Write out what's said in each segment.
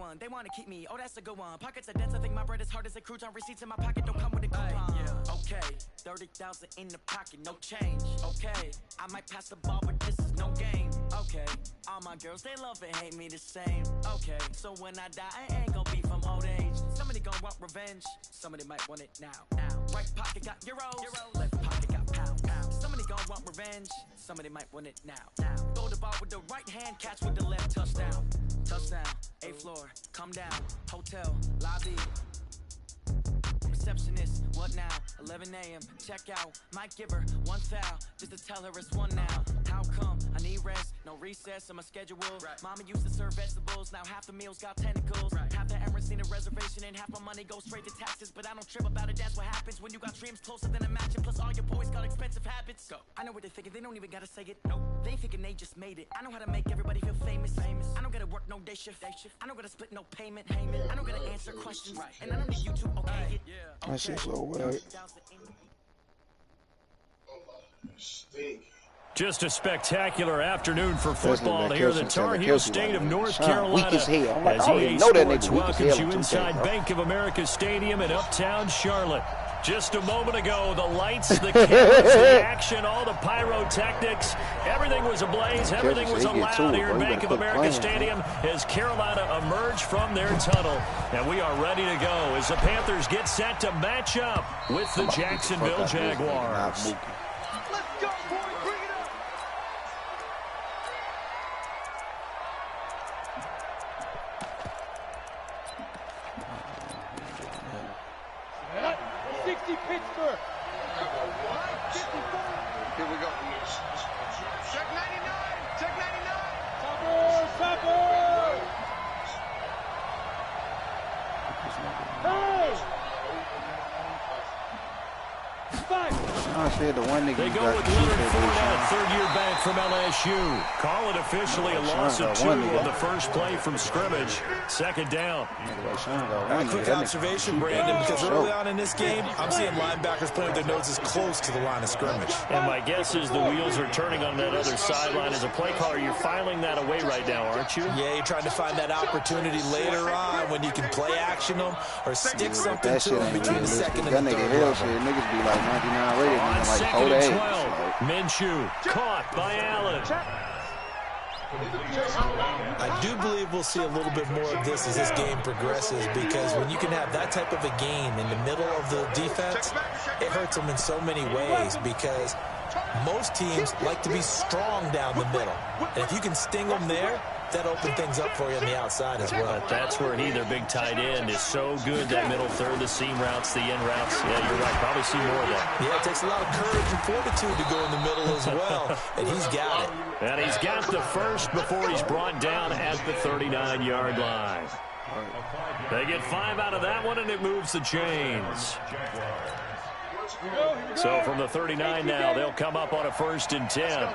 one. They want to keep me. Oh, that's a good one. Pockets are dense. I think my bread is hard as a crouton. Receipts in my pocket don't come with a coupon. Okay, 30,000 in the pocket, no change. Okay, I might pass the ball, but this is no game. Okay, all my girls, they love and hate me the same. Okay, so when I die, I ain't gonna be from old age. Somebody gonna want revenge. Somebody might want it now. Right pocket got euros. Left pocket got pounds. Somebody gonna want revenge. Somebody might want it now. Throw the ball with the right hand, catch with the left. Touchdown. Touchdown. 8th floor. Come down. Hotel. Lobby. Receptionist, what now? 11 a.m. Check out. Might give her one foul just to tell her it's one now. How come? I need rest, no recess in my schedule. Mama used to serve vegetables, now half the meals got tentacles. Half the Emirates need a reservation and half my money goes straight to taxes. But I don't trip about it, that's what happens when you got dreams closer than a mansion. Plus all your boys got expensive habits. Go. I know what they're thinking, they don't even gotta say it. Nope. They ain't thinking they just made it. I know how to make everybody feel famous. I don't gotta work no day shift. I don't gotta split no payment. I don't gotta answer questions. And I don't need you to okay it. That shit's so weird. Just a spectacular afternoon for football here at the Tar Heel State of North Carolina. As EA Sports welcomes you inside Bank of America Stadium in Uptown Charlotte. Just a moment ago, the lights, the cameras, the action, all the pyrotechnics, everything was ablaze, everything was allowed here at Bank of America Stadium as Carolina emerged from their tunnel. And we are ready to go as the Panthers get set to match up with the Jacksonville Jaguars. Let's go, boys, bring it up! Pittsburgh. Here we go. Check 99. Check 99. Topper. Hey. The one they go with Leonard Fournette, third-year back from LSU. Call it officially a loss of 2 on the first play from scrimmage. Second down. A quick observation, Brandon, because early on in this game, I'm seeing linebackers putting their noses close to the line of scrimmage. And my guess is the wheels are turning on that other sideline. As a play caller, you're filing that away right now, aren't you? Yeah, you're trying to find that opportunity later on when you can play action them or stick something to them between the second and the third level. Niggas be like 99 rated. On like second and 12, Minshew caught by Allen. I do believe we'll see a little bit more of this as this game progresses, because when you can have that type of a game in the middle of the defense, it hurts them in so many ways, because most teams like to be strong down the middle. And if you can sting them there, that opens things up for you on the outside as well. But that's where their big tight end is so good, that middle third, the seam routes, the in routes. Yeah, you're right. Probably see more of that. Yeah, it takes a lot of courage and fortitude to go in the middle as well, and he's got it. And he's got the first before he's brought down at the 39-yard line. They get 5 out of that one, and it moves the chains. So from the 39 now, they'll come up on a 1st and 10.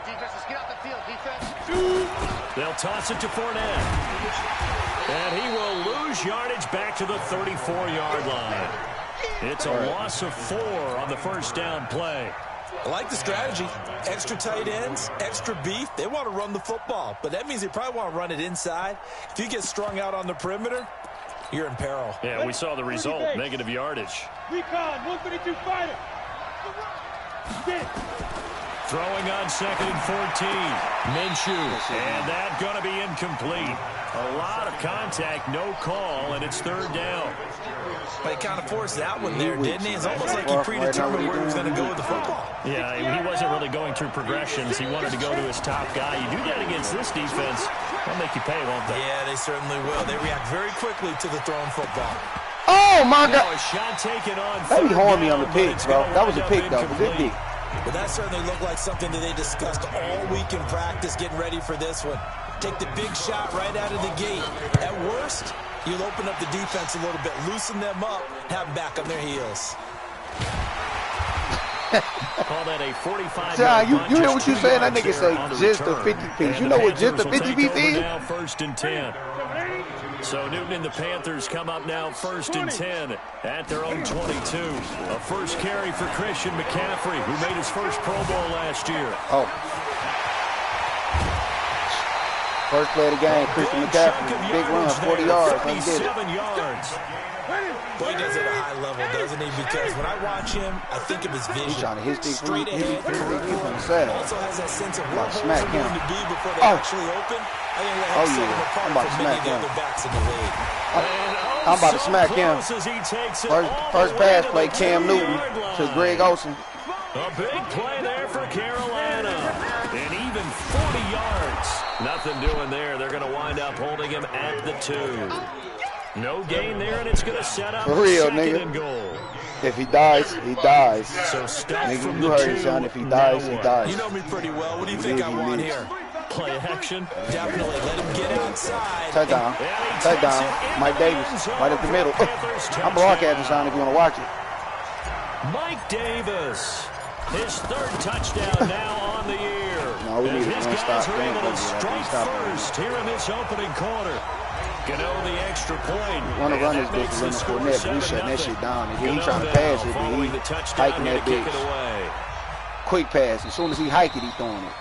They'll toss it to Fournette. And he will lose yardage back to the 34-yard line. It's a loss of 4 on the first down play. I like the strategy. Extra tight ends, extra beef. They want to run the football, but that means they probably want to run it inside. If you get strung out on the perimeter, you're in peril. Yeah, we saw the result, negative yardage. Recon, 132 fighter. Throwing on 2nd and 14. Minshew. And that's going to be incomplete. A lot of contact, no call, and it's 3rd down. But he kind of forced that one there, didn't he? It's almost like he predetermined where he was going to go with the football. Yeah, he wasn't really going through progressions. He wanted to go to his top guy. You do that against this defense, they'll make you pay, won't they? Yeah, they certainly will. They react very quickly to the thrown football. Oh, my God. A shot taken on. That be harming me on the pick, bro. That was a pick, though. Was it big? But that certainly looked like something that they discussed all week in practice, getting ready for this one. Take the big shot right out of the gate. At worst, you'll open up the defense a little bit, loosen them up, have them back on their heels. Call that a 45. You know what you saying? That nigga say just a 50 piece. You know what just a 50 piece is? Now 1st and 10. So Newton and the Panthers come up now 1st and 10 at their own 22. A first carry for Christian McCaffrey, who made his first Pro Bowl last year. Oh. First play of the game, Christian McCaffrey, big run, 40 yards. Let's get it. 57 yards. Boy, he does it at a high level, doesn't he? Because when I watch him, I think of his vision. He's trying to hit stick straight ahead. Also has that sense of where holes are going to be before they actually open. I think that helps set him apart from many of the other backs in the league. I'm about to smack him. First pass play, Cam Newton to Greg Olsen. A big play there for Carolina. And even 40 yards. Nothing doing there. They're going to wind up holding him at the 2. No gain there, and it's going to set up for real, second nigga. and goal. If he dies, he dies. So nigga, you heard it, son. If he dies, he dies. You know me pretty well. What do you think I want here? Play action. Definitely. Let him get outside. Touchdown. Touchdown. Mike Davis, right at the middle. I'm broadcasting, son, if you want to watch it. Mike Davis. His 3rd touchdown now on the year. No, we need his to guys stop. are able to strike first here in this opening quarter. Gano the extra point. Want to run this bitch to Leonard Fournette, but we shutting that shit down. And then he trying to pass it, but he hiking that bitch. Quick pass. As soon as he hike it, he throwing it.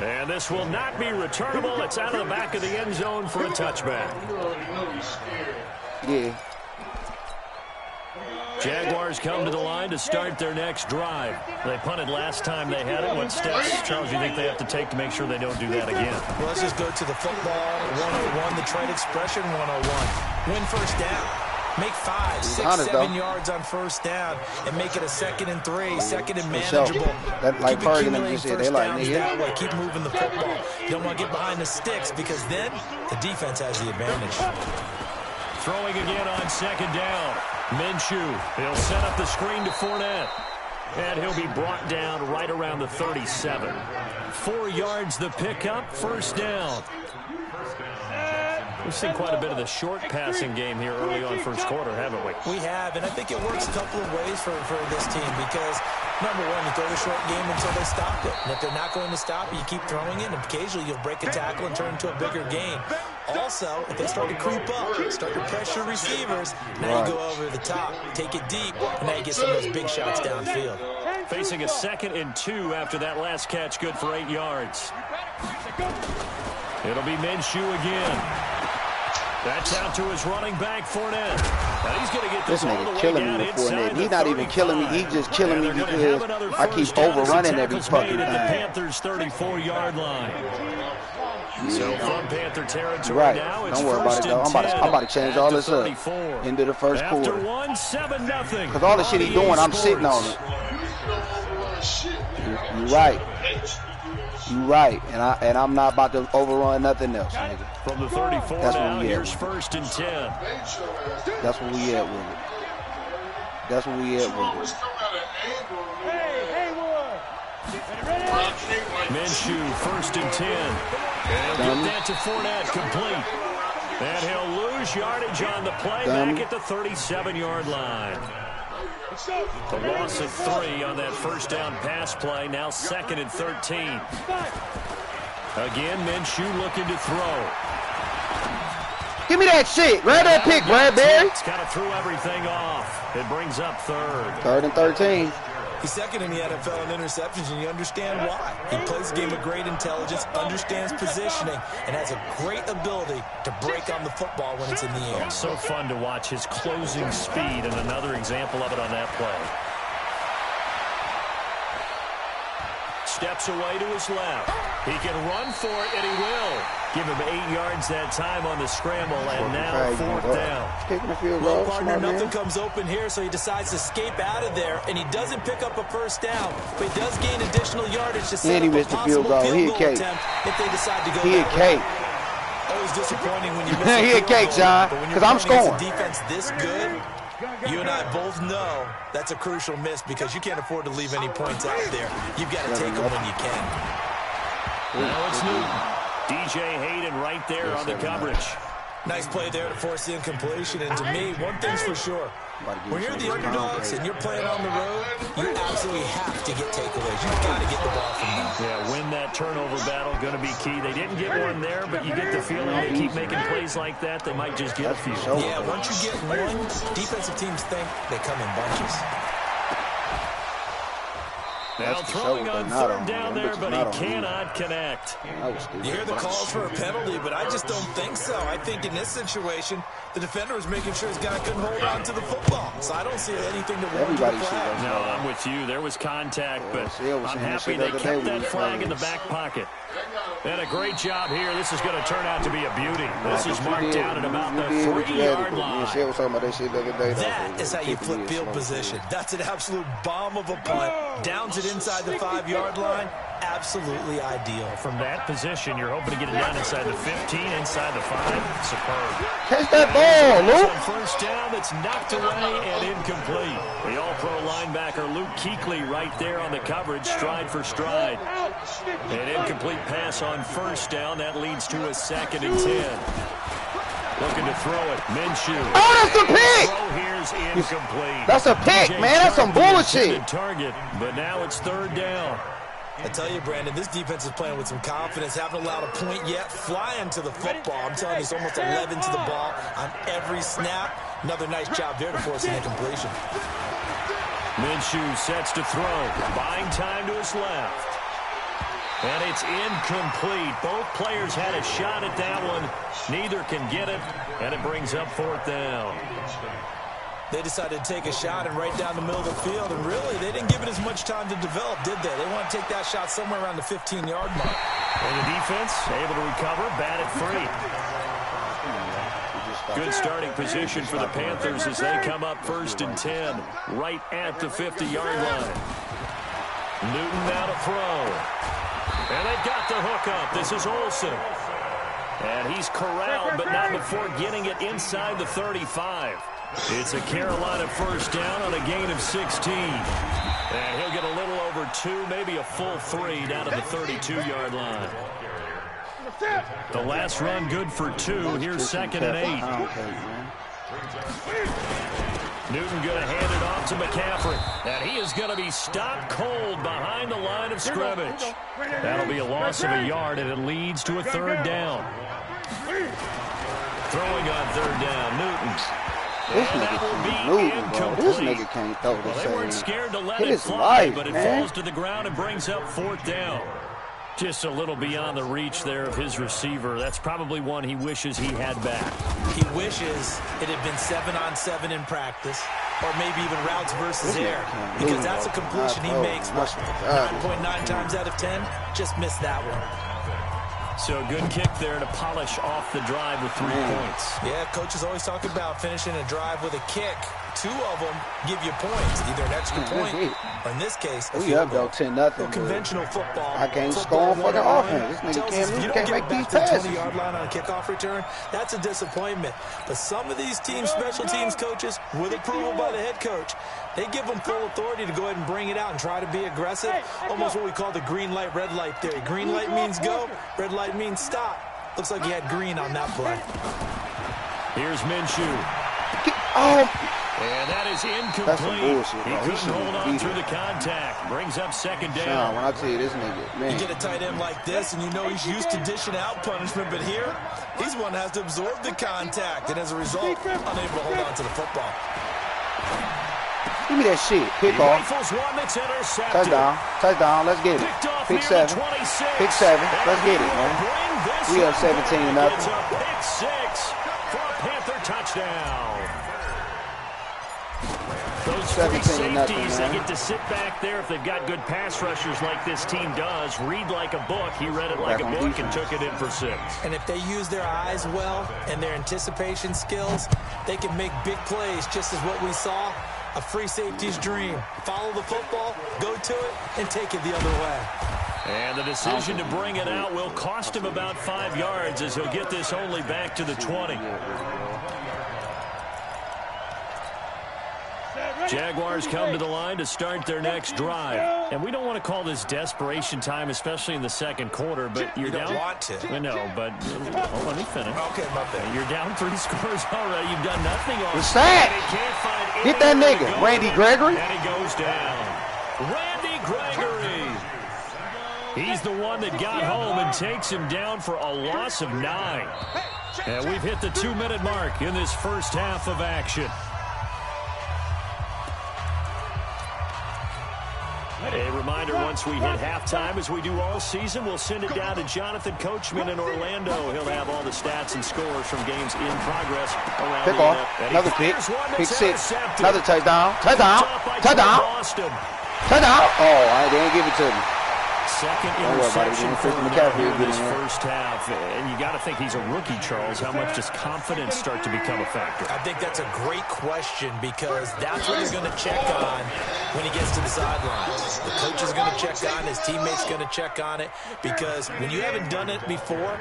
And this will not be returnable. It's out of the back of the end zone for a touchback. Yeah. Jaguars come to the line to start their next drive. They punted last time they had it. What steps, Charles, you think they have to take to make sure they don't do that again? Well, let's just go to the football 101, the trade expression 101. Win first down. Make 5, 6, 7 yards on first down and make it a 2nd and 3, 2nd and manageable. That, like Ferguson just said, they like, nigga. That way. Keep moving the football. You don't want to get behind the sticks because then the defense has the advantage. Throwing again on 2nd down. Minshew, he'll set up the screen to Fournette. And he'll be brought down right around the 37. 4 yards the pickup, first down. We've seen quite a bit of the short passing game here early on first quarter, haven't we? We have, and I think it works a couple of ways for this team because, number one, you throw the short game until they stop it. And if they're not going to stop it, you keep throwing it, and occasionally you'll break a tackle and turn into a bigger gain. Also, if they start to creep up, start to pressure receivers, now you go over the top, take it deep, and now you get some of those big shots downfield. Facing a 2nd and 2 after that last catch, good for 8 yards. It'll be Minshew again. That's out to his running back, Fournette. Now he's going to get this all the way killing down me with Fournette. inside He's not even killing me. He's just killing me because I keep overrunning every fucking at the time. Panthers' 34-yard line. So from Panther territory now, it's don't worry about it, though. I'm about to change all this up into the first quarter. After 1-7-0. Because all the shit he's doing, I'm sitting on it. You're right. You're right. And I'm not about to overrun nothing else, nigga. From the 34 now, here's 1st and 10. That's where we at with it. That's where we at with it. Minshew, 1st and 10. And he'll get that to Fournette, complete. And he'll lose yardage on the play back at the 37-yard line. The loss of 3 on that first down pass play, now 2nd and 13. Again, Minshew looking to throw. Give me that shit. Grab that pick, Bradbury. It's kind of threw everything off. It brings up 3rd. 3rd and 13. He's 2nd in the NFL in interceptions, and you understand why. He plays a game of great intelligence, understands positioning, and has a great ability to break on the football when it's in the air. So fun to watch his closing speed, and another example of it on that play. Steps away to his left. He can run for it, and he will. Give him 8 yards that time on the scramble, and now 4th down. Kicking the field goal. Partner, nothing comes open here, so he decides to escape out of there, and he doesn't pick up a first down, but he does gain additional yardage to set up a possible field goal attempt if they decide to go that way. Always disappointing when you miss he a cake, John, because I'm scoring. Defense this good, you and I both know that's a crucial miss because you can't afford to leave any points out there. You've got to take them when you can. Now it's Newton. DJ Hayden right there on the coverage. Nice play there to force the incompletion. And to me, one thing's for sure. When you're the underdogs and you're playing on the road, you absolutely have to get takeaways. You've got to get the ball from them. Yeah, win that turnover battle, going to be key. They didn't get one there, but you get the feeling they keep making plays like that, they might just get a few. Yeah, once you get one, defensive teams think they come in bunches. Now throwing on third down there, but he cannot connect. You hear the calls for a penalty, but I just don't think so. I think in this situation, the defender was making sure his guy couldn't hold on to the football. So I don't see anything to warrant the flag. No, I'm with you. There was contact, but I'm happy they kept that flag in the back pocket. And a great job here. This is going to turn out to be a beauty. This is marked down at about the 3-yard line. That is how you flip field position. That's an absolute bomb of a punt. Downs it inside the 5-yard line. Absolutely ideal. From that position, you're hoping to get it down inside the 15, inside the 5. Superb. Catch that ball, Luke. First down that's knocked away and incomplete. The all-pro linebacker Luke Kuechly right there on the coverage, stride for stride. An incomplete pass on first down. That leads to a 2nd and 10. Looking to throw it. Minshew. Oh, that's a pick! Throw here's incomplete. That's a pick, man. That's some bullshit. Target, but now it's 3rd down. I tell you, Brandon, this defense is playing with some confidence. Haven't allowed a point yet. Flying to the football. I'm telling you, it's almost 11 to the ball on every snap. Another nice job there to force an incompletion. Minshew sets to throw. Buying time to his left. And it's incomplete. Both players had a shot at that one. Neither can get it, and it brings up 4th down. They decided to take a shot and right down the middle of the field, and really, they didn't give it as much time to develop, did they? They want to take that shot somewhere around the 15-yard mark. And the defense able to recover, bat it free. Good starting position for the Panthers as they come up 1st and 10, right at the 50-yard line. Newton now to throw. And they've got the hook up. This is Olsen. And he's corralled, but not before getting it inside the 35. It's a Carolina first down on a gain of 16. And he'll get a little over 2, maybe a full 3 down to the 32-yard line. The last run good for 2. Here's 2nd and 8. Newton going to hand it off to McCaffrey. And he is going to be stopped cold behind the line of scrimmage. That'll be a loss of a yard, and it leads to a 3rd down. Throwing on 3rd down, Newton. This nigga can't move, bro. This nigga can't throw this They weren't scared to let it it fly, life, but it man. falls to the ground and brings up 4th down. Just a little beyond the reach there of his receiver. That's probably one he wishes he had back. He wishes it had been 7-on-7 in practice, or maybe even routes versus air, because that's a completion he makes 9.9 times out of 10. Just missed that one. So a good kick there to polish off the drive with 3 points. Yeah, coaches always talk about finishing a drive with a kick. 2 of them give you points, either an extra point, or in this case, a field goal. 10-0. Conventional football. I can't score on fucking offense. This nigga can't make these passes. 20-yard line on a kickoff return, that's a disappointment. But some of these teams, special teams coaches, with approval by the head coach, they give them full authority to go ahead and bring it out and try to be aggressive. Almost what we call the green light, red light theory. Green light means go, red light means stop. Looks like he had green on that play. Here's Minshew. And that is incomplete. That's some bullshit, he couldn't hold on through the contact. Brings up 2nd down. When I tell you this nigga, man. You get a tight end like this, and you know he's used to dishing out punishment, but here, he's one that has to absorb the contact, and as a result, unable to hold on to the football. Give me that shit. Pick off. Touchdown. Let's get it. Pick 7. Pick 7. Let's get it, man. We up 17-0. It's a pick 6 for a Panther touchdown. Those 3 safeties, they get to sit back there if they've got good pass rushers like this team does. Read like a book. He read it like a book and took it in for 6. And if they use their eyes well and their anticipation skills, they can make big plays, just as what we saw. A free safety's dream. Follow the football, go to it, and take it the other way. And the decision to bring it out will cost him about 5 yards as he'll get this only back to the 20. Jaguars come to the line to start their next drive. And we don't want to call this desperation time, especially in the second quarter, but you're down. You don't want to. I know, but let me finish. Okay, my bad. You're down 3 scores already. You've done nothing on the sack. Get that nigga, Randy Gregory. And he goes down. Randy Gregory. He's the one that got home and takes him down for a loss of 9. And we've hit the 2-minute mark in this first half of action. A reminder once we hit halftime, as we do all season, we'll send it down to Jonathan Coachman in Orlando. He'll have all the stats and scores from games in progress around pick the off. NFL. Another pick. Pick 6. Another touchdown. Touchdown. Touchdown. Touchdown. Oh, they didn't give it to me. Second interception for him here in this first half. And you got to think he's a rookie, Charles. How much does confidence start to become a factor? I think that's a great question because that's what he's going to check on when he gets to the sidelines. The coach is going to check on, his teammate's going to check on it, because when you haven't done it before,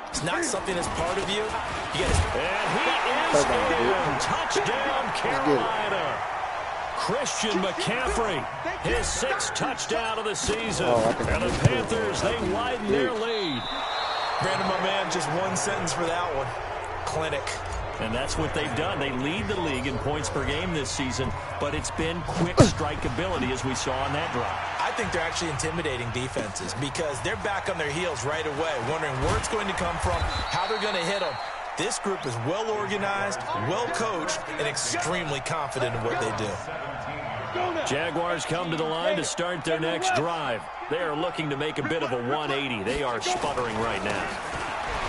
it's not something that's part of you. And he is in. Touchdown, Carolina. Christian McCaffrey, his 6th touchdown of the season. And the Panthers, they widen their lead. Brandon, my man, just one sentence for that one. Clinic. And that's what they've done. They lead the league in points per game this season, but it's been quick strike ability, as we saw on that drive. I think they're actually intimidating defenses because they're back on their heels right away, wondering where it's going to come from, how they're going to hit them. This group is well organized, well coached, and extremely confident in what they do. Jaguars come to the line to start their next drive. They are looking to make a bit of a 180. They are sputtering right now.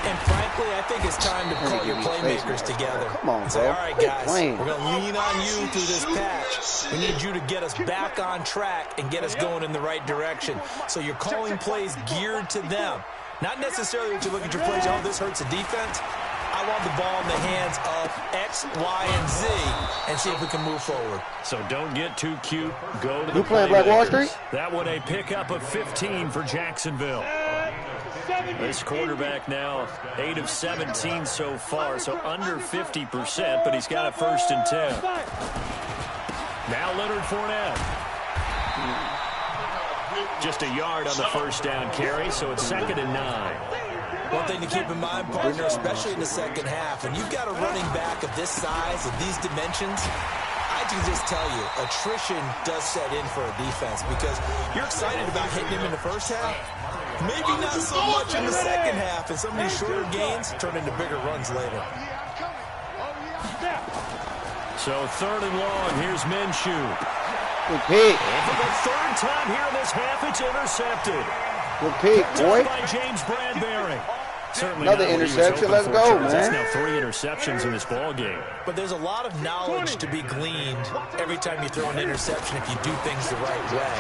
And frankly, I think it's time to call your playmakers together. Come on, say, all right, guys, we're going to lean on you through this patch. We need you to get us back on track and get us going in the right direction. So you're calling plays geared to them. Not necessarily what you look at your plays, oh, this hurts the defense. I want the ball in the hands of X, Y, and Z and see if we can move forward. So don't get too cute. Go to the playing Black Wall Street? That one a pickup of 15 for Jacksonville. This quarterback now 8 of 17 so far, so under 50%, but he's got a 1st and 10. Now Leonard Fournette. Just a yard on the first down carry, so it's 2nd and 9. One thing to keep in mind, partner, especially in the second half, when you've got a running back of this size, of these dimensions, I can just tell you, attrition does set in for a defense because you're excited about hitting him in the first half. Maybe not so much in the second half, and some of these shorter gains turn into bigger runs later. So 3rd and long, here's Minshew. Good pick. And for the 3rd time here in this half, it's intercepted. Good pick, boy. By James Bradbury. Certainly another interception. Let's go, man. That's now 3 interceptions in this ball game. But there's a lot of knowledge to be gleaned every time you throw an interception if you do things the right way.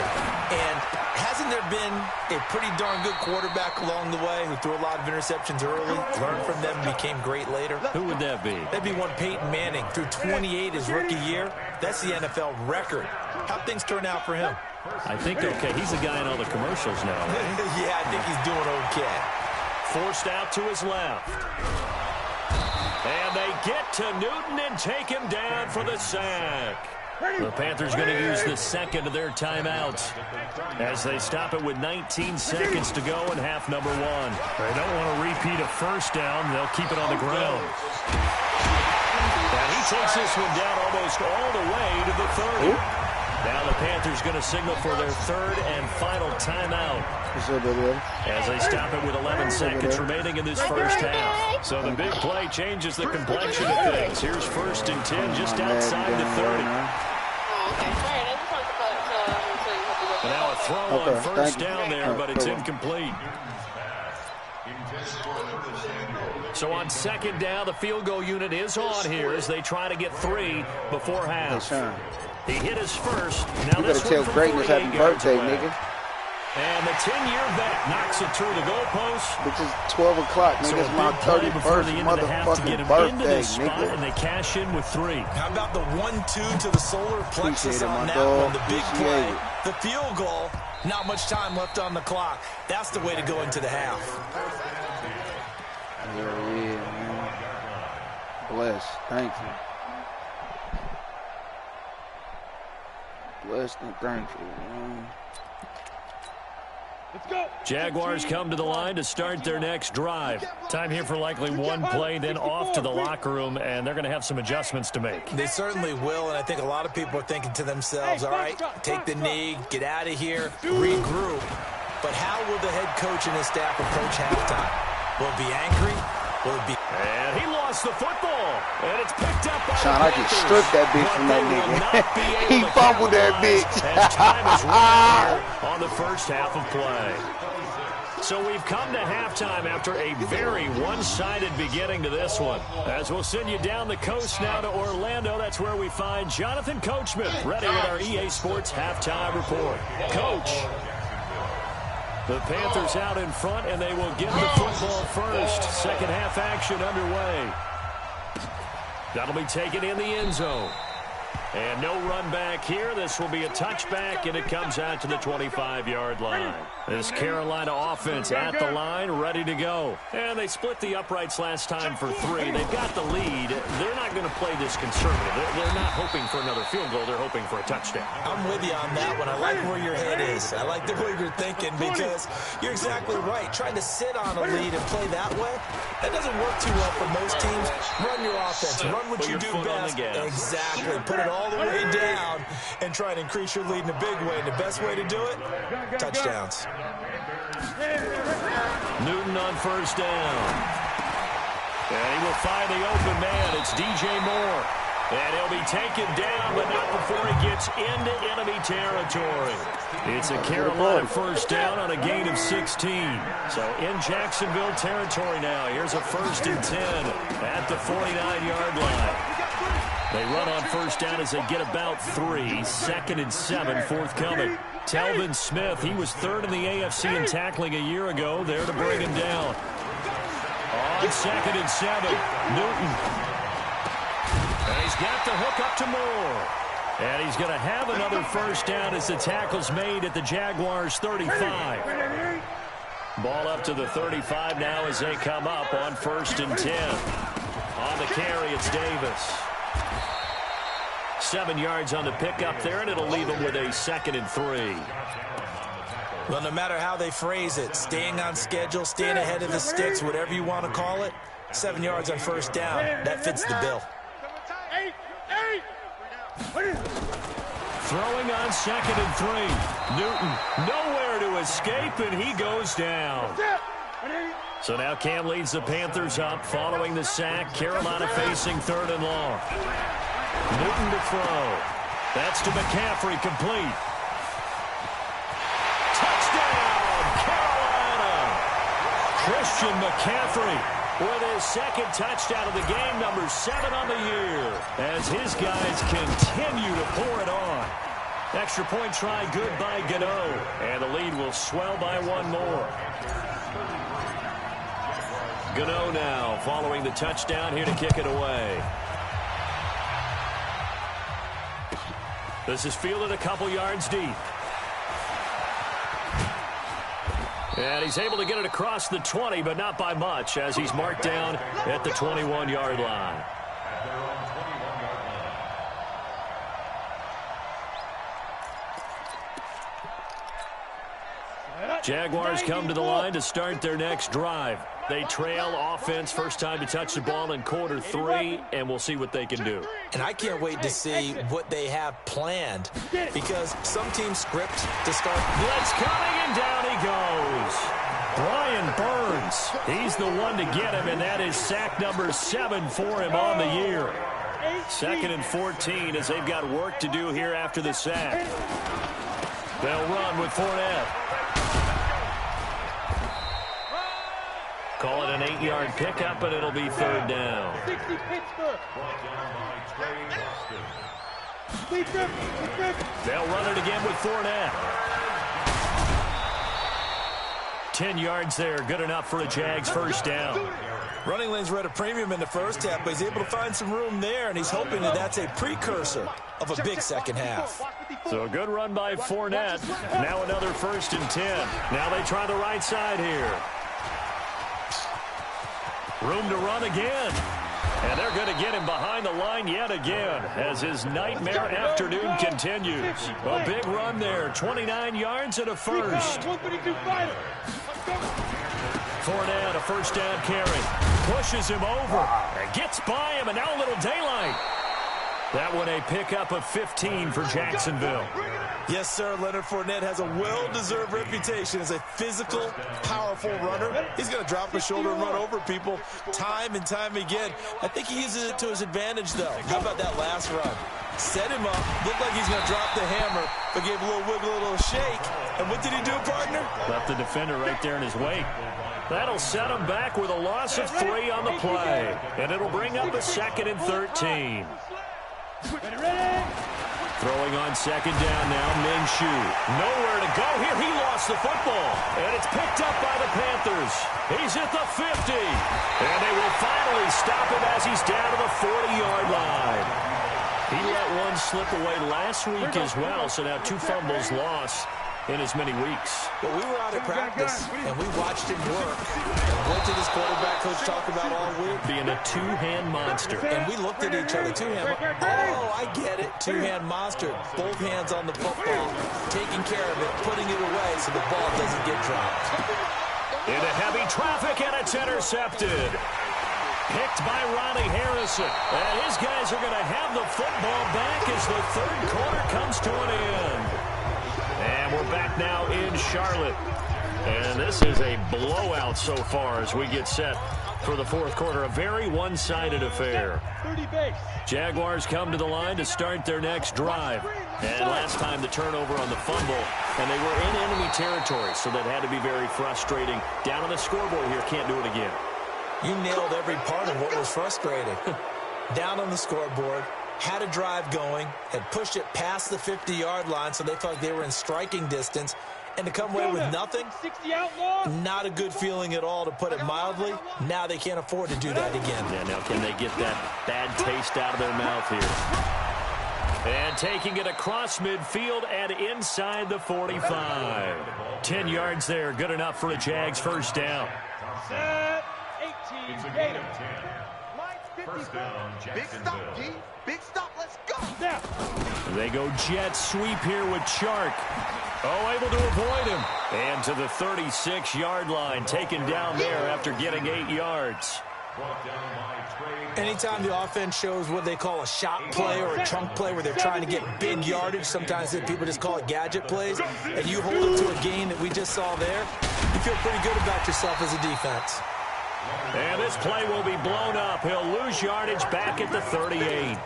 And hasn't there been a pretty darn good quarterback along the way who threw a lot of interceptions early, learned from them, became great later? Who would that be? That'd be one Peyton Manning. Threw 28 his rookie year. That's the NFL record. How'd things turn out for him? I think okay. He's a guy in all the commercials now. Right? Yeah, I think he's doing okay. Forced out to his left. And they get to Newton and take him down for the sack. The Panthers going to use the 2nd of their timeouts as they stop it with 19 seconds to go in half number 1. They don't want to repeat a first down. They'll keep it on the ground. And he takes this one down almost all the way to the 30. Now the Panthers going to signal for their 3rd and final timeout as they stop it with 11 seconds remaining in this first half. So the big play changes the complexion of things. Here's 1st and 10 just outside the 30. And now a throw on first down there, but it's incomplete. So on 2nd down, the field goal unit is on here as they try to get 3 before half. He hit his first. Now you better tell Greatness happy birthday, nigga. And the 10-year vet knocks it through the goalpost. Which is 12 o'clock, nigga. It's my 31st motherfucking birthday, nigga. And they cash in with 3. How about the 1-2 to the solar plexus on that one? The big play. The field goal. Not much time left on the clock. That's the way to go into the half. Yeah, man. Bless. Thank you. Blessed and thankful, man. Let's go. Jaguars come to the line to start their next drive. Time here for likely one play, then off to the locker room, and they're going to have some adjustments to make. They certainly will, and I think a lot of people are thinking to themselves, all right, take the knee, get out of here, regroup. But how will the head coach and his staff approach halftime? Will it be angry? Will it be And he lost the football. And it's picked up by Sean, I just stripped that bitch from that nigga. He fumbled that bitch. As time is running on the first half of play. So we've come to halftime after a very one-sided beginning to this one. As we'll send you down the coast now to Orlando, that's where we find Jonathan Coachman ready with our EA Sports halftime report. Coach. The Panthers out in front, and they will get the football first. Second half action underway. That'll be taken in the end zone. And no run back here. This will be a touchback, and it comes out to the 25-yard line. This Carolina offense at the line, ready to go. And they split the uprights last time for 3. They've got the lead. They're not going to play this conservative. They're not hoping for another field goal. They're hoping for a touchdown. I'm with you on that one. I like where your head is. I like the way you're thinking because you're exactly right. Trying to sit on a lead and play that way, that doesn't work too well for most teams. Run your offense. Run what you do best. Exactly. Put it all the way down and try and increase your lead in a big way. And the best way to do it, touchdowns. Newton on first down. And he will find the open man. It's DJ Moore. And he'll be taken down, but not before he gets into enemy territory. It's a Carolina first down on a gain of 16. So in Jacksonville territory now. Here's a 1st and 10 at the 49-yard line. They run on first down as they get about 3. 2nd and 7 forthcoming. Telvin Smith, he was 3rd in the AFC in tackling a year ago. There to bring him down. On 2nd and 7, Newton. And he's got the hook up to Moore. And he's going to have another first down as the tackle's made at the Jaguars' 35. Ball up to the 35 now as they come up on 1st and 10. On the carry, it's Davis. 7 yards on the pickup there, and it'll leave them with a 2nd and 3. Well, no matter how they phrase it, staying on schedule, staying ahead of the sticks, whatever you want to call it, 7 yards on first down, that fits the bill. Throwing on 2nd and 3. Newton nowhere to escape, and he goes down. So now Cam leads the Panthers up following the sack. Carolina facing 3rd and long. Newton to throw. That's to McCaffrey, complete. Touchdown, Carolina! Christian McCaffrey with his 2nd touchdown of the game, number 7 on the year, as his guys continue to pour it on. Extra point try good by Gano, and the lead will swell by 1 more. Gano now following the touchdown here to kick it away. This is fielded a couple yards deep. And he's able to get it across the 20, but not by much, as he's marked down at the 21-yard line. Jaguars come to the line to start their next drive. They trail offense, first time to touch the ball in quarter 3, and we'll see what they can do. And I can't wait to see what they have planned, because some teams script to start. Blitz coming, and down he goes. Brian Burns, he's the one to get him, and that is sack number 7 for him on the year. 2nd and 14 as they've got work to do here after the sack. They'll run with Fournette. Call it an 8-yard pickup, and it'll be 3rd down. They'll run it again with Fournette. 10 yards there, good enough for a Jags first down. Running lanes were at a premium in the first half, but he's able to find some room there, and he's hoping that that's a precursor of a big second half. So a good run by Fournette. Now another 1st and 10. Now they try the right side here. Room to run again. And they're going to get him behind the line yet again as his nightmare afternoon continues. A big run there, 29 yards and a first. Fournette, a first down carry. Pushes him over and gets by him, and now a little daylight. That one a pickup of 15 for Jacksonville. Yes, sir. Leonard Fournette has a well-deserved reputation as a physical, powerful runner. He's going to drop his shoulder and run over people time and time again. I think he uses it to his advantage, though. How about that last run? Set him up. Looked like he's going to drop the hammer, but gave a little wiggle, a little shake. And what did he do, partner? Left the defender right there in his wake. That'll set him back with a loss of 3 on the play. And it'll bring up a 2nd and 13. Throwing on 2nd down now, Minshew. Nowhere to go here. He lost the football. And it's picked up by the Panthers. He's at the 50. And they will finally stop him as he's down to the 40-yard line. He let one slip away last week as well, so now 2 fumbles lost in as many weeks. Well, we were out at practice, and we watched him work. And what did his quarterback coach talk about all week? Being a 2-hand monster. And we looked at each other. 2-hand. Oh, I get it. 2-hand monster. Both hands on the football, taking care of it, putting it away so the ball doesn't get dropped. Into heavy traffic, and it's intercepted. Picked by Ronnie Harrison. And his guys are going to have the football back as the 3rd quarter comes to an end. And we're back now in Charlotte. And this is a blowout so far as we get set for the 4th quarter. A very one-sided affair. Jaguars come to the line to start their next drive. And last time the turnover on the fumble, and they were in enemy territory, so that had to be very frustrating. Down on the scoreboard here, can't do it again. You nailed every part of what was frustrating. Down on the scoreboard, had a drive going, had pushed it past the 50-yard line, so they thought they were in striking distance, and to come away with nothing, not a good feeling at all, to put it mildly. Now they can't afford to do that again. Yeah, now can they get that bad taste out of their mouth here? And taking it across midfield and inside the 45. 10 yards there, good enough for a Jags first down. First down, big stop, G. Big stop, let's go. Now. They go jet sweep here with Chark. Oh, able to avoid him. And to the 36-yard line, taken down there after getting 8 yards. Anytime the offense shows what they call a shot play or a chunk play where they're trying to get big yardage, sometimes people just call it gadget plays, and you hold it to a gain that we just saw there, you feel pretty good about yourself as a defense. And this play will be blown up. He'll lose yardage back at the 38.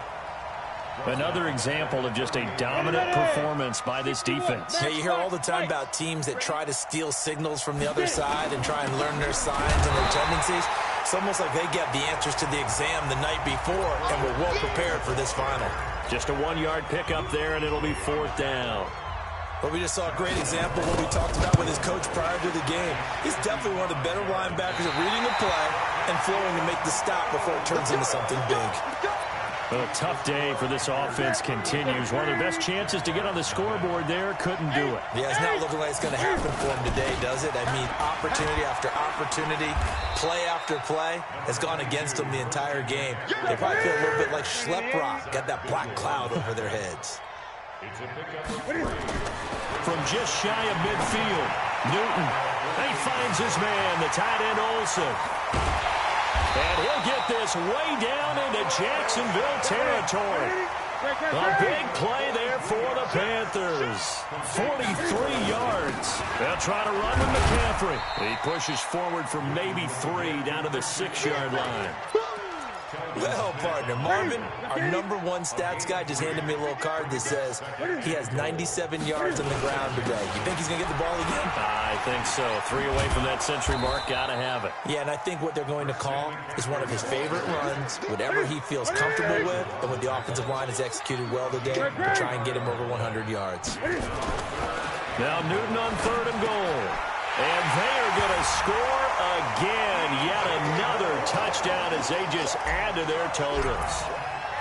Another example of just a dominant performance by this defense. Yeah, you hear all the time about teams that try to steal signals from the other side and try and learn their signs and their tendencies. It's almost like they get the answers to the exam the night before and were well prepared for this final. Just a 1-yard pickup there, and it'll be 4th down. But we just saw a great example of what we talked about with his coach prior to the game. He's definitely one of the better linebackers at reading the play and flowing to make the stop before it turns into something big. A tough day for this offense continues. One of their best chances to get on the scoreboard there, couldn't do it. Yeah, it's not looking like it's going to happen for him today, does it? I mean, opportunity after opportunity, play after play has gone against them the entire game. They probably feel a little bit like Schlep Rock, got that black cloud over their heads. From just shy of midfield, Newton, he finds his man, the tight end Olsen. And he'll get this way down into Jacksonville territory. A big play there for the Panthers. 43 yards. They'll try to run with McCaffrey. He pushes forward from maybe 3 down to the 6-yard line. Well, partner, Marvin, our #1 stats guy just handed me a little card that says he has 97 yards on the ground today. You think he's going to get the ball again? I think so. 3 away from that century mark. Got to have it. Yeah, and I think what they're going to call is one of his favorite runs, whatever he feels comfortable with, and what the offensive line has executed well today to try and get him over 100 yards. Now Newton on 3rd and goal. And they are going to score again. Yet another touchdown as they just add to their totals.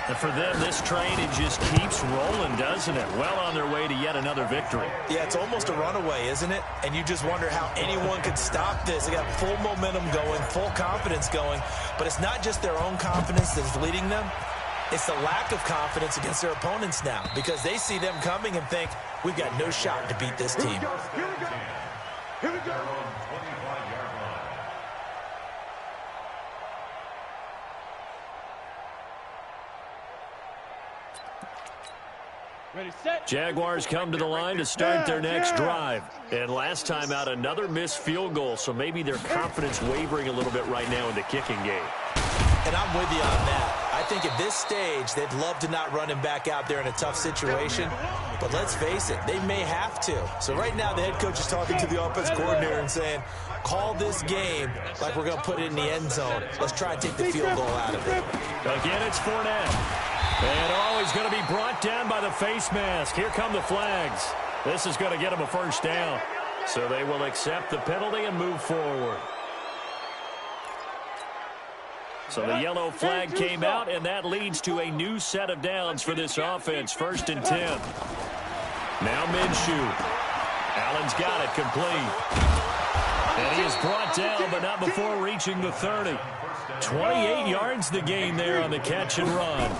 And for them, this train, it just keeps rolling, doesn't it? Well on their way to yet another victory. Yeah, it's almost a runaway, isn't it? And you just wonder how anyone could stop this. They got full momentum going, full confidence going. But it's not just their own confidence that's leading them. It's the lack of confidence against their opponents now, because they see them coming and think, we've got no shot to beat this team. Here we go. Jaguars come to the line to start their next drive. And last time out, another missed field goal, so maybe their confidence wavering a little bit right now in the kicking game. And I'm with you on that. I think at this stage, they'd love to not run him back out there in a tough situation. But let's face it, they may have to. So right now, the head coach is talking to the offense coordinator and saying, call this game like we're going to put it in the end zone. Let's try and take the field goal out of it. Again, it's Fournette. And he's going to be brought down by the face mask. Here come the flags. This is going to get him a first down. So they will accept the penalty and move forward. So the yellow flag came out, and that leads to a new set of downs for this offense. 1st and 10. Now Minshew. Allen's got it complete. And he is brought down, but not before reaching the 30. 28 yards the gain there on the catch and run.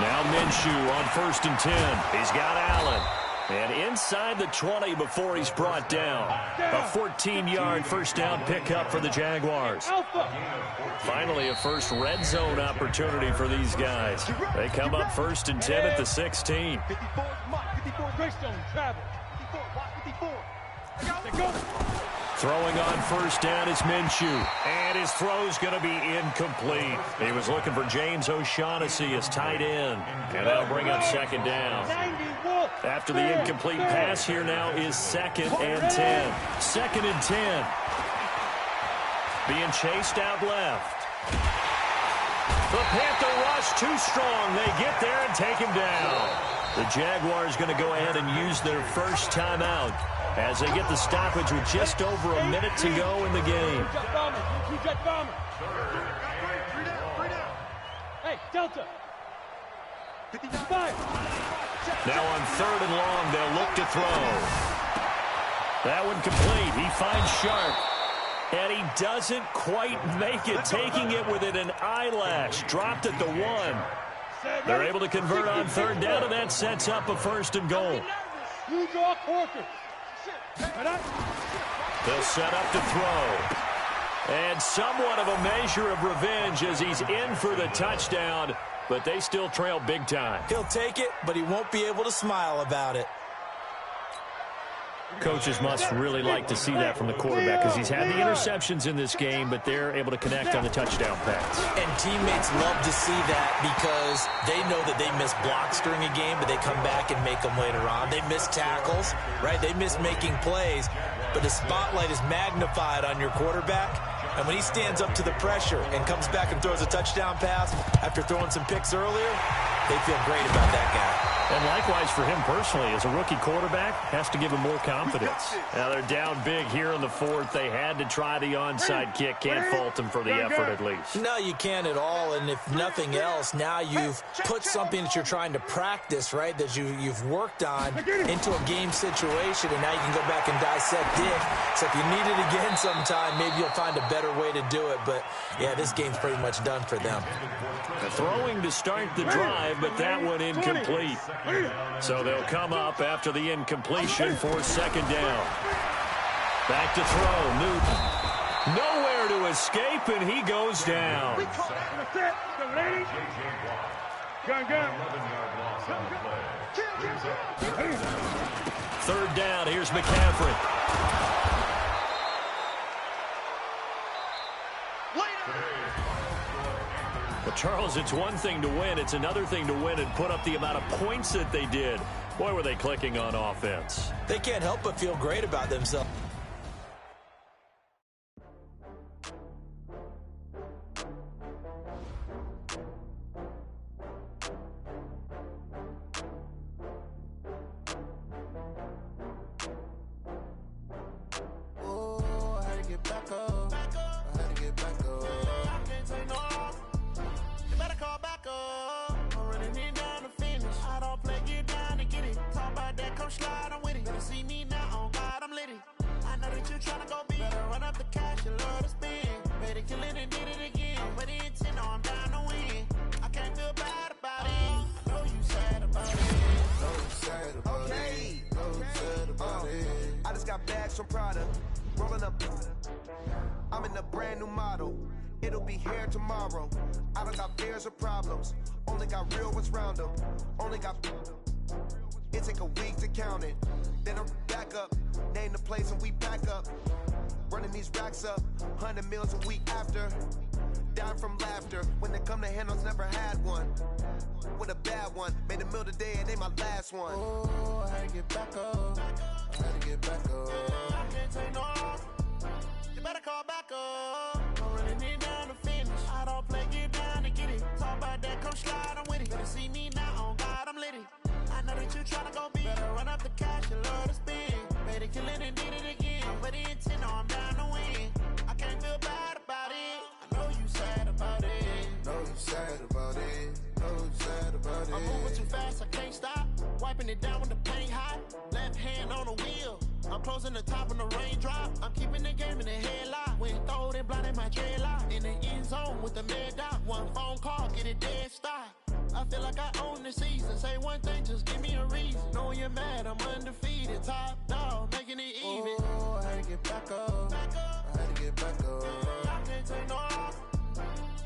Now Minshew on 1st and 10. He's got Allen. And inside the 20 before he's brought down. A 14-yard first down pickup for the Jaguars. Finally, a first red zone opportunity for these guys. They come up 1st and 10 at the 16. Throwing on first down is Minshew. And his throw's going to be incomplete. He was looking for James O'Shaughnessy as tight end. And that'll bring up 2nd down. After the incomplete pass, here now is 2nd and 10. 2nd and 10. Being chased out left. The Panther rush too strong. They get there and take him down. The Jaguars going to go ahead and use their first timeout as they get the stoppage with just over a minute to go in the game. Hey, Delta. 55. Now on 3rd and long, they'll look to throw. That one complete. He finds Sharp. And he doesn't quite make it, taking it within an eyelash. Dropped at the 1. They're able to convert on 3rd down, and that sets up a 1st and goal. They'll set up to throw. And somewhat of a measure of revenge as he's in for the touchdown, but they still trail big time. He'll take it, but he won't be able to smile about it. Coaches must really like to see that from the quarterback because he's had the interceptions in this game, but they're able to connect on the touchdown pass. And teammates love to see that because they know that they miss blocks during a game, but they come back and make them later on. They miss tackles, right? They miss making plays, but the spotlight is magnified on your quarterback. And when he stands up to the pressure and comes back and throws a touchdown pass after throwing some picks earlier, they feel great about that guy. And likewise for him personally, as a rookie quarterback, has to give him more confidence. Now they're down big here in the 4th. They had to try the onside kick. Can't fault them for the effort at least. No, you can't at all. And if nothing else, now you've put something that you're trying to practice, right, that you've worked on into a game situation, and now you can go back and dissect it. So if you need it again sometime, maybe you'll find a better way to do it. But, yeah, this game's pretty much done for them. Throwing to start the drive, but that one incomplete. So they'll come up after the incompletion for 2nd down. Back to throw, Newton. Nowhere to escape, and he goes down. 3rd down, here's McCaffrey. Well, Charles, it's one thing to win. It's another thing to win and put up the amount of points that they did. Boy, were they clicking on offense. They can't help but feel great about themselves. I'm in a brand new model. It'll be here tomorrow. I don't got fears or problems. Only got real ones round them. Only got It take a week to count it. Then I'm back up, name the place and we pack up. Running these racks up, 100 meals a week after. Dying from laughter, when they come to handles, never had one. With a bad one, made a meal today and they my last one. Oh, I had to get back up, I had to get back up. I can't take no off, you better call back up. I'm really need down to finish, I don't play, get down to get it. Talk about that, come slide, I'm with it. Better see me now, on God, I'm litty. I know that you tryna go big, better run up the cash, you love to spend. Made it, kill it and did it again, but the intent, no, I'm down to win. I can't feel bad about it, I know you sad about it. Know you sad about it, know you sad about it. I'm moving too fast, I can't stop. Wiping it down when the paint hot. Left hand on the wheel. I'm closing the top when the raindrop. I'm keeping the game in the headlock. When throwed and blinded my dreadlock. In the end zone with the mad dot. One phone call, get it dead stop. I feel like I own the season. Say one thing, just give me a reason. Knowing you're mad, I'm undefeated. Top dog, making it even. Oh, I had to get back up. I had to get back up. I can't take no off.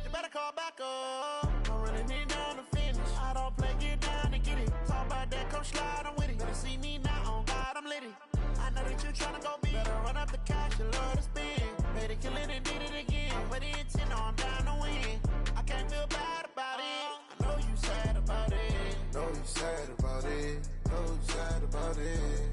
You better call back up. I'm running me down to finish. I don't play, get down to get it. Talk about that, come slide, I'm with it. Better see me now, on God, I'm litty. I know that you tryna go big. Better run up the cash, you love to spend. Made it, kill it and did it again. But the intent, no, I'm down to win. I can't feel bad about it. I know you sad about it. Know you sad about it, know you sad about it.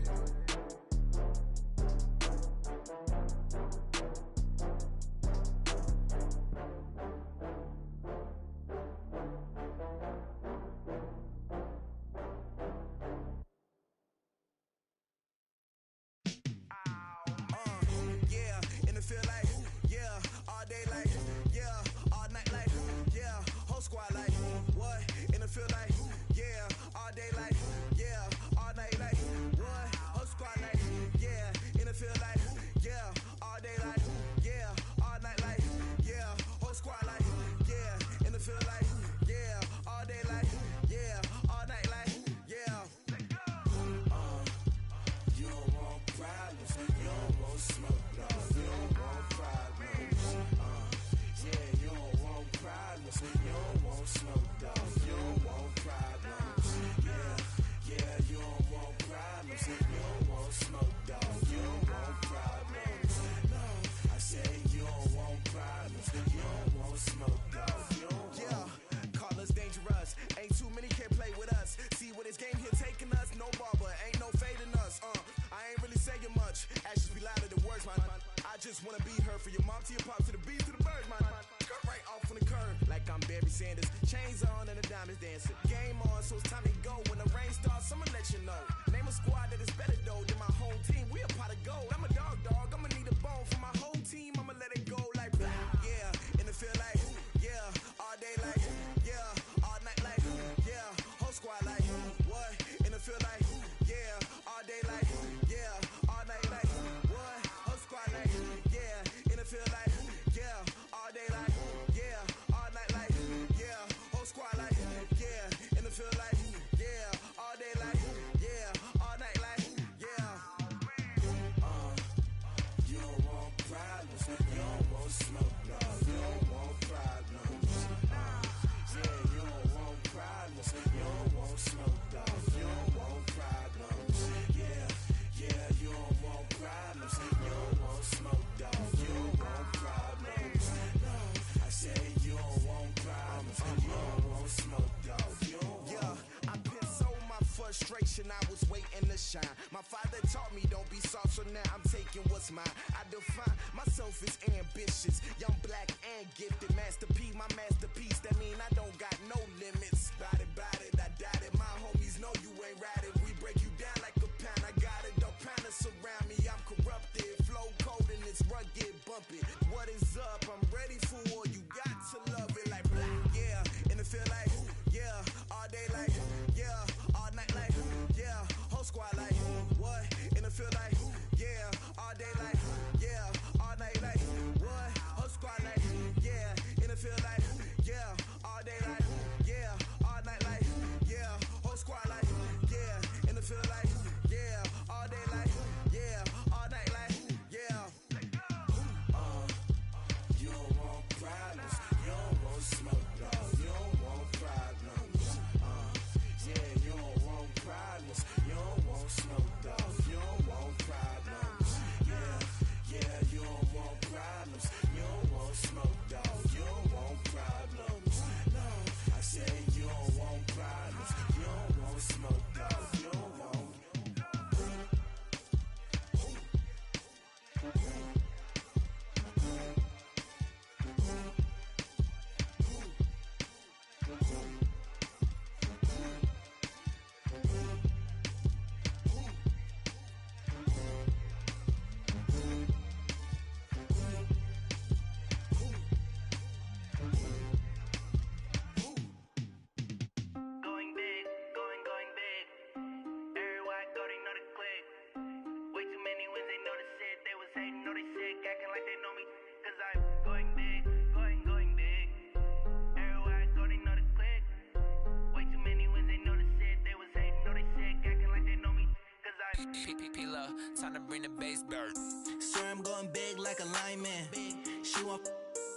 Just wanna be her, for your mom to your pop to the beat to the birds, man. Cut right off on the curb, like I'm Barry Sanders. Chains on and the diamonds dancing. Game on, so it's time to go. When the rain starts, I'ma let you know. Name a squad that is better though than my home team. We a pot of gold. I'm a dog. I'ma need a bone for my whole team. I'ma let it go like blah. Yeah, and it feel like yeah, all day like yeah, all night like yeah, whole squad like what? And it feel like yeah, all day like yeah, all night like what? Whole squad like yeah, and it feel like yeah, all day like yeah, all night like yeah, whole squad like yeah, and it feel like yeah, all day like yeah, all night like yeah. You don't want problems, you don't want smoke, no. You don't want problems. Yeah, you don't want problems, you don't want smoke, no. You don't want problems. Yeah, you don't want problems, you don't want smoke, dog. You don't want problems. No, I say you don't want problems, you don't want smoke, dog. You don't want. Yeah, I put so my frustration, I was waiting to shine. My father taught me don't be soft, so now I'm taking what's mine. I define myself as ambitious, young, black, and gifted. Master P, my masterpiece. That mean I don't got no limits. Bout it, I doubt it. My homies know you ain't right it. We break you down like a pound. I got it, don't pound us around me. I'm corrupted, flow cold and it's rugged, bumpy. What is up? I'm ready for war. You got to love it like blah. Yeah, and it feel like yeah, all day like yeah, all night like yeah, whole squad like what? And it feel like yeah, all day like yeah, all night like what? Whole squad like yeah, and it feel like yeah, Time to bring the bass back. Swear I'm going big like a lineman. She want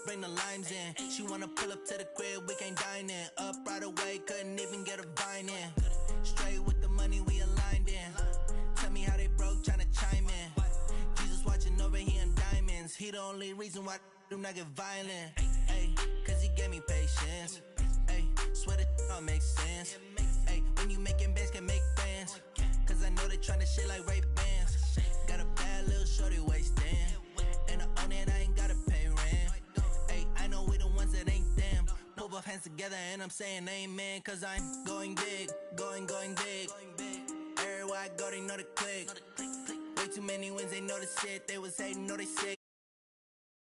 bring the limes in. She wanna pull up to the crib, we can't dine in. Up right away, couldn't even get a vine in. Straight with the money, we aligned in. Tell me how they broke, tryna chime in. Jesus watching over here in diamonds. He the only reason why I do not get violent. Ay, cause he gave me patience. Ay, swear that all makes sense. Ay, when you making bands, can make friends. Cause I know they tryna shit like Ray-Bans. Got a bad little shorty wasting. And I own it, I ain't gotta pay rent. Ay, I know we the ones that ain't them. Pull both hands together and I'm saying amen. Cause I'm going big, going big. Everywhere I go, they know the click. Way too many wins, they know the shit. They was hating, know they sick.